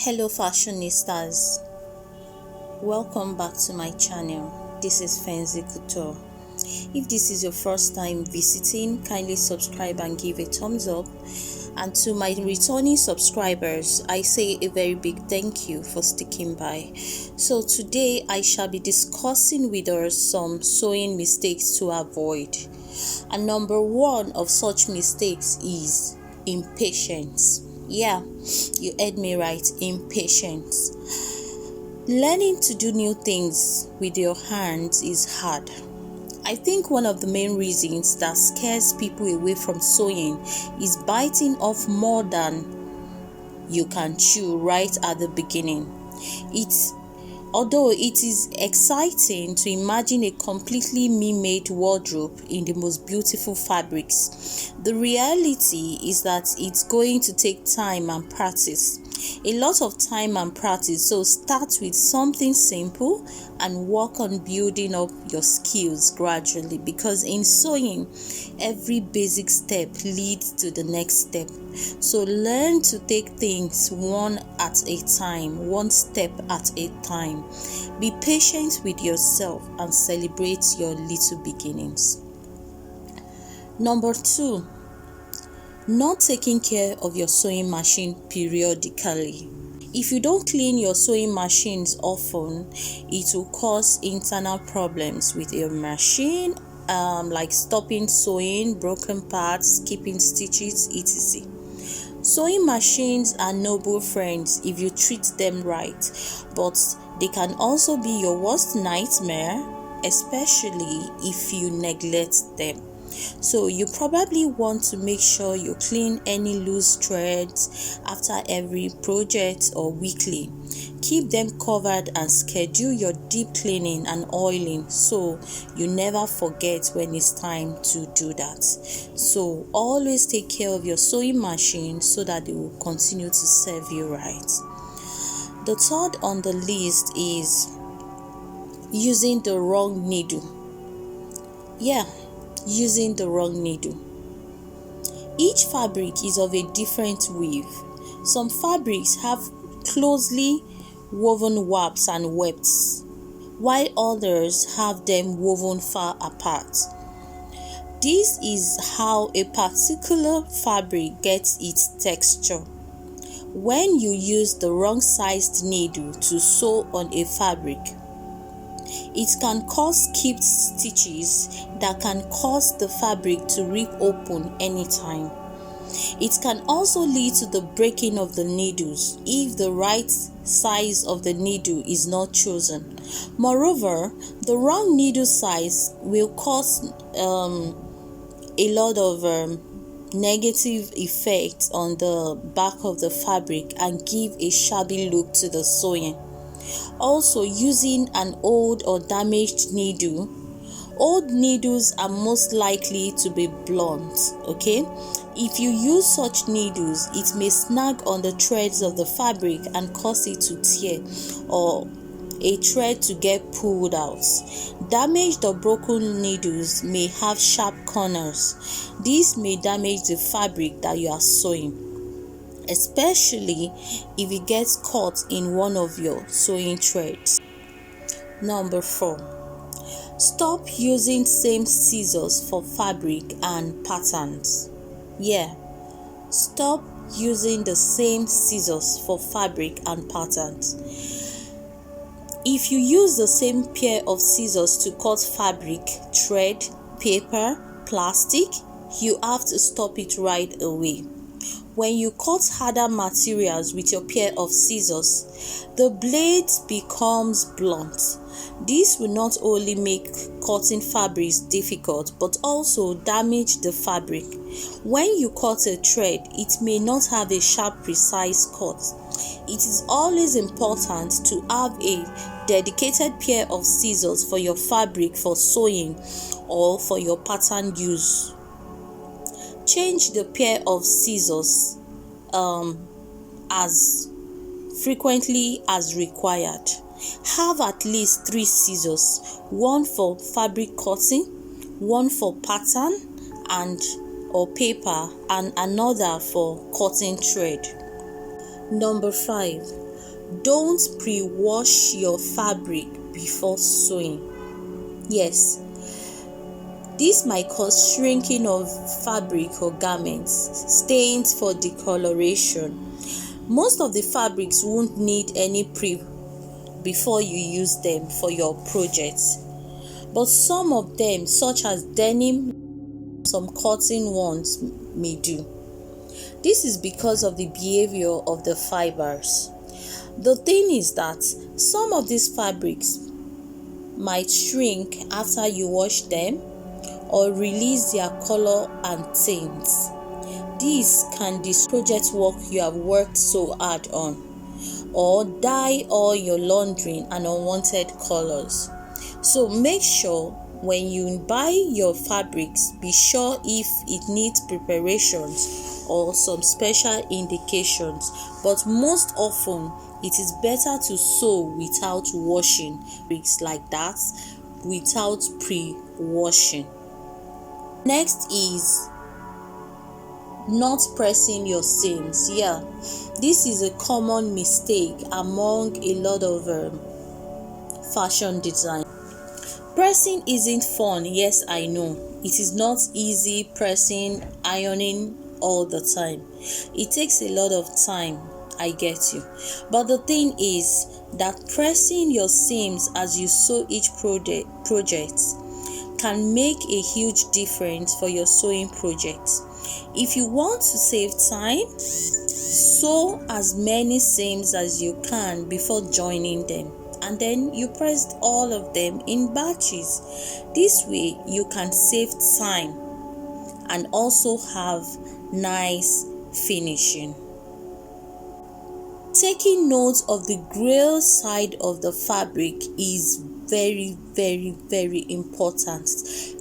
Hello fashionistas, welcome back to my channel. This is Fancy Couture. If this is your first time visiting, kindly subscribe and give a thumbs up, and to my returning subscribers, I say a very big thank you for sticking by. So today I shall be discussing with us some sewing mistakes to avoid, and number one of such mistakes is impatience. Yeah, you heard me right, impatience. Learning to do new things with your hands is hard. I think one of the main reasons that scares people away from sewing is biting off more than you can chew right at the beginning. Although it is exciting to imagine a completely me-made wardrobe in the most beautiful fabrics, the reality is that it's going to take time and practice. A lot of time and practice, so start with something simple and work on building up your skills gradually, because in sewing, every basic step leads to the next step. So learn to take things one at a time, one step at a time. Be patient with yourself and celebrate your little beginnings. Number two, not taking care of your sewing machine periodically. If you don't clean your sewing machines often, it will cause internal problems with your machine, like stopping sewing, broken parts, skipping stitches, etc. Sewing machines are noble friends if you treat them right, but they can also be your worst nightmare, especially if you neglect them. So you probably want to make sure you clean any loose threads after every project or weekly. Keep them covered and schedule your deep cleaning and oiling so you never forget when it's time to do that. So always take care of your sewing machine so that it will continue to serve you right. The third on the list is using the wrong needle. Using the wrong needle. Each fabric is of a different weave. Some fabrics have closely woven warps and wefts, while others have them woven far apart. This is how a particular fabric gets its texture. When you use the wrong sized needle to sew on a fabric, it can cause skipped stitches that can cause the fabric to rip open anytime. It can also lead to the breaking of the needles if the right size of the needle is not chosen. Moreover, the wrong needle size will cause a lot of negative effects on the back of the fabric and give a shabby look to the sewing. Also, using an old or damaged needle. Old needles are most likely to be blunt, okay? If you use such needles, it may snag on the threads of the fabric and cause it to tear or a thread to get pulled out. Damaged or broken needles may have sharp corners. This may damage the fabric that you are sewing, especially if it gets caught in one of your sewing threads. Number 4, stop using same scissors for fabric and patterns. Stop using the same scissors for fabric and patterns. If you use the same pair of scissors to cut fabric, thread, paper, plastic, you have to stop it right away. When you cut harder materials with your pair of scissors, the blade becomes blunt. This will not only make cutting fabrics difficult but also damage the fabric. When you cut a thread, it may not have a sharp, precise cut. It is always important to have a dedicated pair of scissors for your fabric for sewing or for your pattern use. Change the pair of scissors as frequently as required. Have at least 3 scissors, one for fabric cutting, one for pattern and or paper, and another for cutting thread. Number 5, Don't pre-wash your fabric before sewing. Yes, this might cause shrinking of fabric or garments, stains for discoloration. Most of the fabrics won't need any pre before you use them for your projects, but some of them, such as denim, some cotton ones may do. This is because of the behavior of the fibers. The thing is that some of these fabrics might shrink after you wash them or release their color and tints. This can destroy project work you have worked so hard on, or dye all your laundry and unwanted colors. So make sure when you buy your fabrics, be sure if it needs preparations or some special indications, but most often it is better to sew without washing fabrics like that, without pre-washing. Next is not pressing your seams. Yeah, this is a common mistake among a lot of fashion design. Pressing isn't fun. Yes, I know it is not easy pressing, ironing all the time. It takes a lot of time, I get you, but the thing is that pressing your seams as you sew each project can make a huge difference for your sewing project. If you want to save time, sew as many seams as you can before joining them, and then you press all of them in batches. This way you can save time and also have nice finishing. Taking note of the grail side of the fabric is very, very, very important.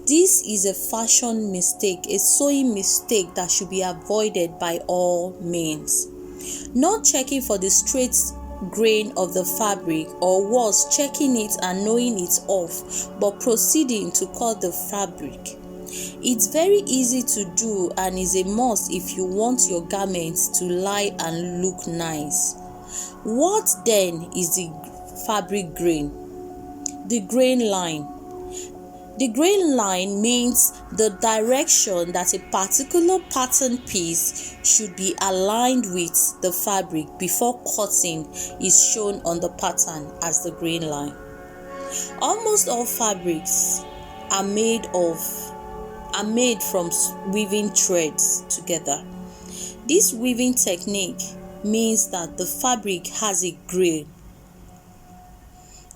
This is a fashion mistake, a sewing mistake that should be avoided by all means. Not checking for the straight grain of the fabric, or worse, checking it and knowing it's off but proceeding to cut the fabric. It's very easy to do and is a must if you want your garments to lie and look nice. What then is the fabric grain? The grain line. The grain line means the direction that a particular pattern piece should be aligned with the fabric before cutting is shown on the pattern as the grain line. Almost all fabrics are made from weaving threads together. This weaving technique means that the fabric has a grain.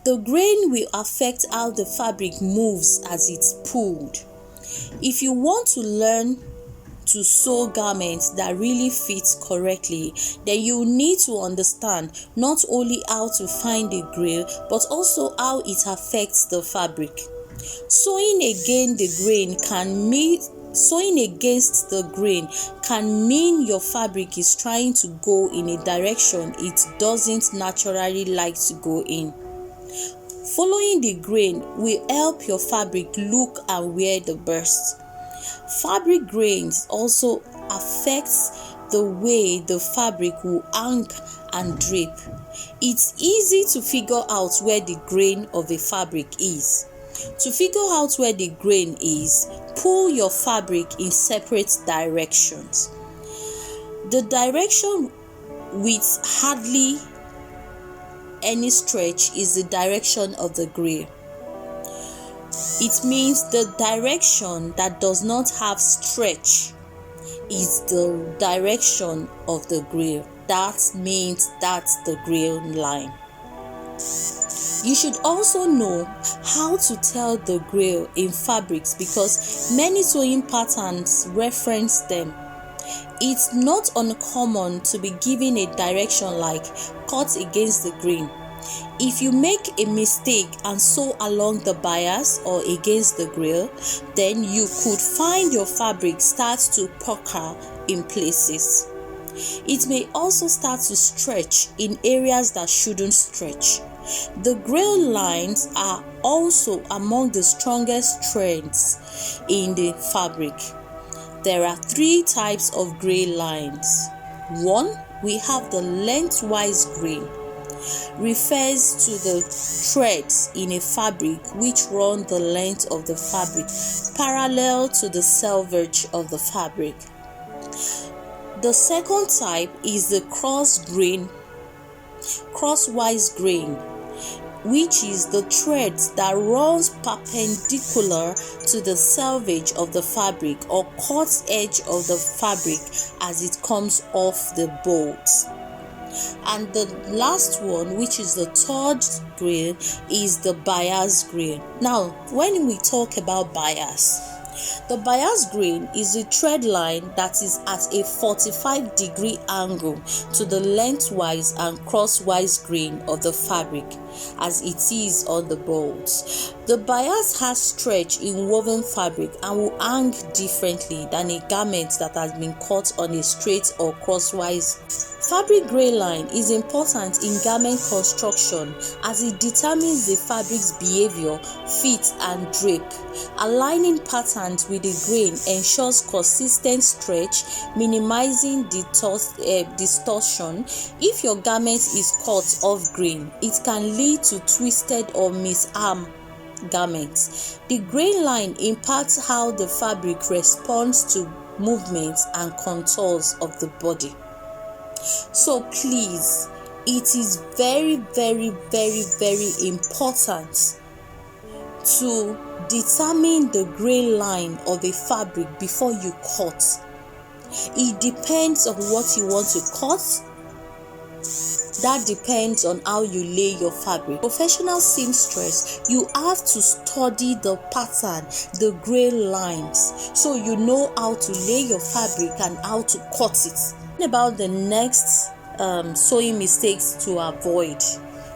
The grain will affect how the fabric moves as it's pulled. If you want to learn to sew garments that really fit correctly, then you need to understand not only how to find the grain, but also how it affects the fabric. Sewing against the grain can mean your fabric is trying to go in a direction it doesn't naturally like to go in. Following the grain will help your fabric look and wear the best. Fabric grains also affects the way the fabric will hang and drape. It's easy to figure out where the grain of a fabric is. To figure out where the grain is, pull your fabric in separate directions. The direction with hardly any stretch is the direction of the grain. It means the direction that does not have stretch is the direction of the grain. That means that's the grain line. You should also know how to tell the grain in fabrics because many sewing patterns reference them. It's not uncommon to be given a direction like cut against the grain. If you make a mistake and sew along the bias or against the grain, then you could find your fabric starts to pucker in places. It may also start to stretch in areas that shouldn't stretch. The grain lines are also among the strongest threads in the fabric. There are 3 types of grain lines. 1, we have the lengthwise grain. refers to the threads in a fabric which run the length of the fabric parallel to the selvage of the fabric. The second type is the crosswise grain, which is the threads that runs perpendicular to the selvage of the fabric or cut edge of the fabric as it comes off the bolts. And the last one, which is the third grain, is the bias grain. Now, when we talk about bias, the bias grain is a thread line that is at a 45-degree angle to the lengthwise and crosswise grain of the fabric as it is on the bolts. The bias has stretch in woven fabric and will hang differently than a garment that has been cut on a straight or crosswise. Fabric grain line is important in garment construction as it determines the fabric's behavior, fit, and drape. Aligning patterns with the grain ensures consistent stretch, minimizing distortion. If your garment is cut off grain, it can lead to twisted or misarmed garments. The grain line impacts how the fabric responds to movements and contours of the body. So please, it is very, very, very, very important to determine the grain line of a fabric before you cut. It depends on what you want to cut. That depends on how you lay your fabric. Professional seamstress, you have to study the pattern, the grain lines, so you know how to lay your fabric and how to cut it. About the next sewing mistakes to avoid.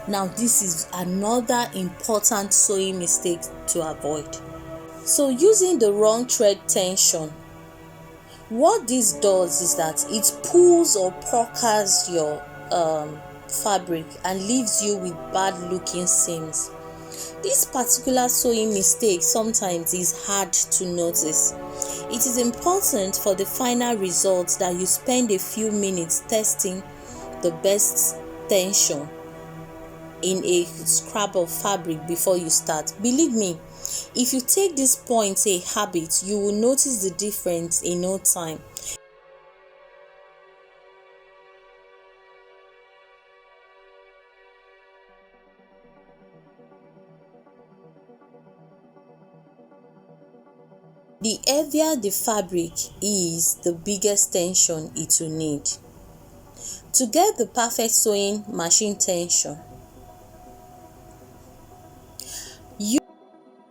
Now, this is another important sewing mistake to avoid. So, using the wrong thread tension. What this does is that it pulls or puckers your fabric and leaves you with bad looking seams. This particular sewing mistake sometimes is hard to notice. It is important for the final results that you spend a few minutes testing the best tension in a scrap of fabric before you start. Believe me, if you take this point a habit, you will notice the difference in no time. The heavier the fabric is, the biggest tension it will need. To get the perfect sewing machine tension,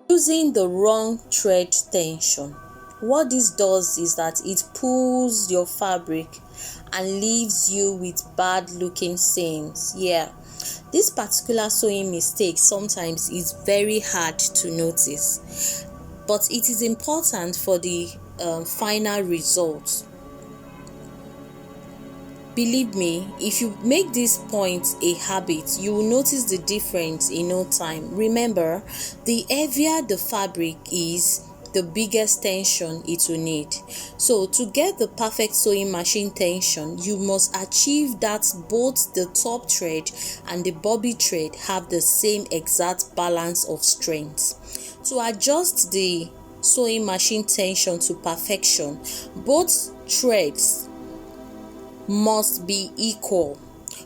using the wrong thread tension. What this does is that it pulls your fabric and leaves you with bad looking seams. This particular sewing mistake sometimes is very hard to notice, but it is important for the final results. Believe me, if you make this point a habit, you will notice the difference in no time. Remember, the heavier the fabric is, the biggest tension it will need. So to get the perfect sewing machine tension, you must achieve that both the top thread and the bobby thread have the same exact balance of strength. To adjust the sewing machine tension to perfection, both threads must be equal.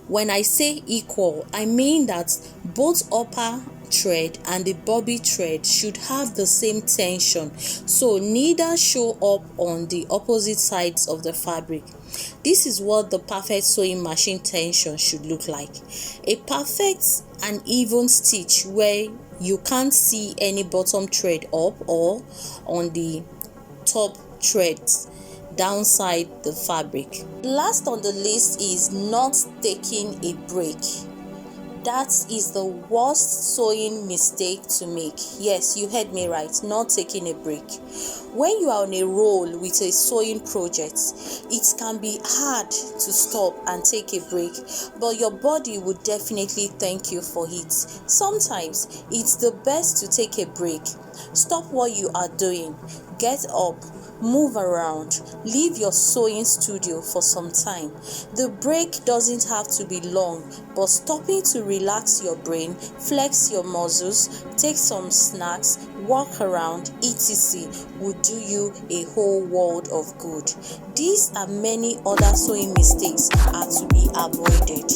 When I say equal, I mean that both upper thread and the bobby thread should have the same tension, so neither show up on the opposite sides of the fabric. This is what the perfect sewing machine tension should look like. A perfect and even stitch where you can't see any bottom thread up or on the top threads downside the fabric. Last on the list is not taking a break. That is the worst sewing mistake to make. Yes, you heard me right, not taking a break. When you are on a roll with a sewing project, it can be hard to stop and take a break, but your body would definitely thank you for it. Sometimes it's the best to take a break. Stop what you are doing, get up, Move around. Leave your sewing studio for some time. The break doesn't have to be long, but stopping to relax your brain, flex your muscles, take some snacks, walk around, etc. would do you a whole world of good. These and many other sewing mistakes are to be avoided.